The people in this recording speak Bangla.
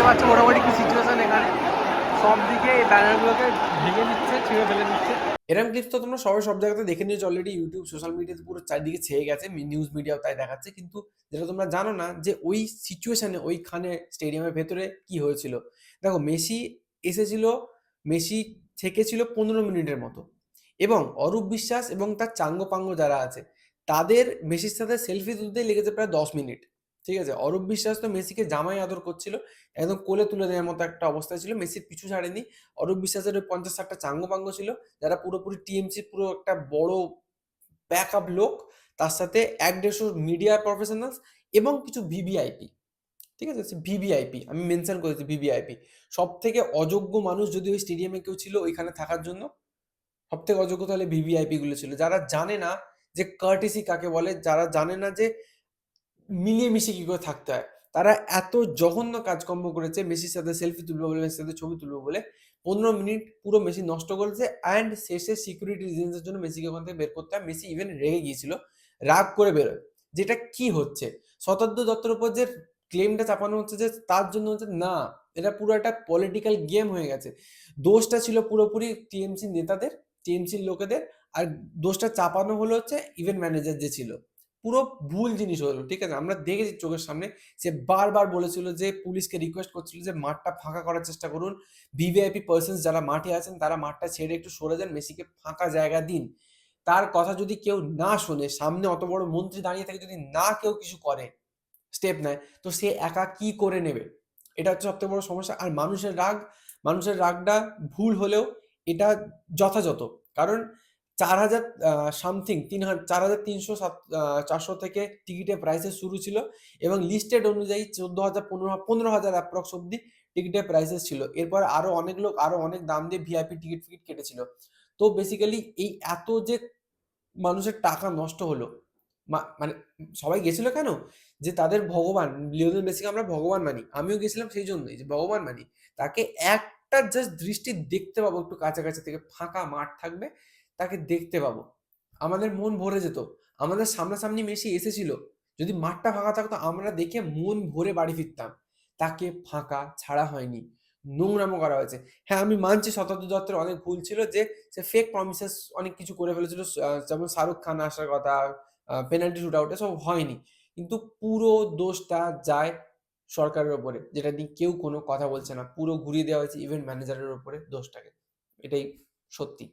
পারছো মোটামুটি কি সিচুয়েশন এখানে, সব দিকে এই ব্যানারগুলোকে ভেঙে দিচ্ছে, ছিঁড়ে ফেলে দিচ্ছে। এরকম ক্লিপস তো তোমরা সবাই সব জায়গাতে দেখে নিয়েছো অলরেডি, ইউটিউব সোশ্যাল মিডিয়াতে পুরো চারিদিকে ছেয়ে গেছে, নিউজ মিডিয়াও তাই দেখাচ্ছে। কিন্তু যেটা তোমরা জানো না যে ওই সিচুয়েশনে ওইখানে স্টেডিয়ামের ভেতরে কি হয়েছিল। দেখো মেসি এসেছিল, মেসি থেকেছিল 15 মিনিটের মতো, এবং অরূপ বিশ্বাস এবং তার চাঙ্গো পাঙ্গো যারা আছে তাদের মেসির সাথে সেলফি তুলতেই লেগেছে প্রায় 10 মিনিট। ঠিক আছে, অরূপ বিশ্বাস তো মেসিকে জামাই আদর করছিল, একদম কোলে তুলে দেওয়ার মতো একটা অবস্থায় ছিল, মেসির পিছু ছাড়েনি। অরূপ বিশ্বাসের ওই 50-60টা চাঙ্গো পাঙ্গো ছিল, যারা পুরোপুরি টিএমসি পুরো একটা বড় ব্যাকআপ লোক, তার সাথে 1-150 মিডিয়া প্রফেশনালস এবং কিছু ভিভিআইপি। ঠিক আছে, ভিভিআইপি আমি মেনশন করেছি, ভিভিআইপি। সব থেকে অযোগ্য মানুষ যদি ওই স্টেডিয়ামে কেউ ছিল ওইখানে থাকার জন্য, সব থেকে অযোগ্য তাহলে ভিভিআইপি গুলো ছিল, যারা জানে না যে কার্টেসি কাকে বলে, যারা জানে না যে মিলিয়ে মিশিয়ে কি করে থাকতে হয়। তারা এত জঘন্য কাজকর্ম করেছে মেসির সাথে সেলফি তুলবে বলে, মেসির সাথে ছবি তুলবে বলে, 15 মিনিট পুরো মেসি নষ্ট করেছে। অ্যান্ড শেষে সিকিউরিটি রিজনসের জন্য মেসিকে ওখান থেকে বের করতে হয়। মেসি ইভেন রেগে গিয়েছিল, রাগ করে বেরোয়। যেটা কি হচ্ছে, শতাব্দী দত্তর উপর যে ক্লেমটা চাপানো হচ্ছে যে তার জন্য হচ্ছে না, এটা পুরো একটা পলিটিক্যাল গেম হয়ে গেছে। দোষটা ছিল পুরোপুরি টিএমসি নেতাদের, টিএমসির লোকেদের। আর দোষটা চাপানো হলো হচ্ছে ইভেন্ট ম্যানেজার যে ছিল। পুরো ভুল জিনিস হলো, ঠিক আছে, আমরা দেখেছি চোখের সামনে। সে বারবার বলেছিল যে পুলিশকে রিকোয়েস্ট করছিল যে মাঠটা ফাঁকা করার চেষ্টা করুন, ভিভিআইপি পার্সনস যারা মাঠে আছেন তারা মাঠটা ছেড়ে একটু সরে যান, মেসিকে ফাঁকা জায়গা দিন। তার কথা যদি কেউ না শোনে, সামনে অত বড় মন্ত্রী দাঁড়িয়ে থাকে, যদি না কেউ কিছু করে, স্টেপ নেয়, তো সে একা কি করে নেবে? এটা হচ্ছে সবথেকে বড় সমস্যা। আর মানুষের রাগটা ভুল হলেও এটা যথাযথ। কারণ 4,000 সামথিং 4,300 400 থেকে টিকিটের প্রাইসেস শুরু ছিল, এবং লিস্টেড অনুযায়ী 14,000 15,000 অ্যাপ্রক্স অব্দি টিকিটের প্রাইসেস ছিল। এরপর আরো অনেক লোক আরো অনেক দাম দিয়ে ভিআইপি টিকিট ফিকিট কেটেছিল। তো বেসিক্যালি এই এত যে মানুষের টাকা নষ্ট হলো, মানে সবাই গেছিল কেন? যে তাদের ভগবান লিওনেল মেসিকে আমরা ভগবান মানি, আমিও গেছিলাম সেই জন্যই যে ভগবান মানি। তাকে একটা জাস্ট দৃষ্টি দেখতে পাবো, একটু কাছাকাছি থেকে, ফাঁকা মাঠ থাকবে, তাকে দেখতে পাবো, আমাদের মন ভরে যেত। আমাদের সামনাসামনি মেসি এসেছিল, যদি মাঠটা ফাঁকা থাকতো আমরা দেখে মন ভরে বাড়ি ফিরতাম। তাকে ফাঁকা ছাড়া হয়নি, নোংরামো করা হয়েছে। হ্যাঁ, আমি মানছি শতাব্দী দত্তের অনেক ভুল ছিল, যে সে ফেক প্রমিসেস অনেক কিছু করে ফেলেছিল। যেমন শাহরুখ খান আসার কথা, পেনাল্টি শুট আউট, এসব হয়নি। কিন্তু পুরো দোষটা যায় সরকারের উপরে, যেটা নিয়ে কেউ কোনো কথা বলছে না। পুরো ঘুরিয়ে দেওয়া হয়েছে ইভেন্ট ম্যানেজারের উপরে দোষটাকে। এটাই সত্যি।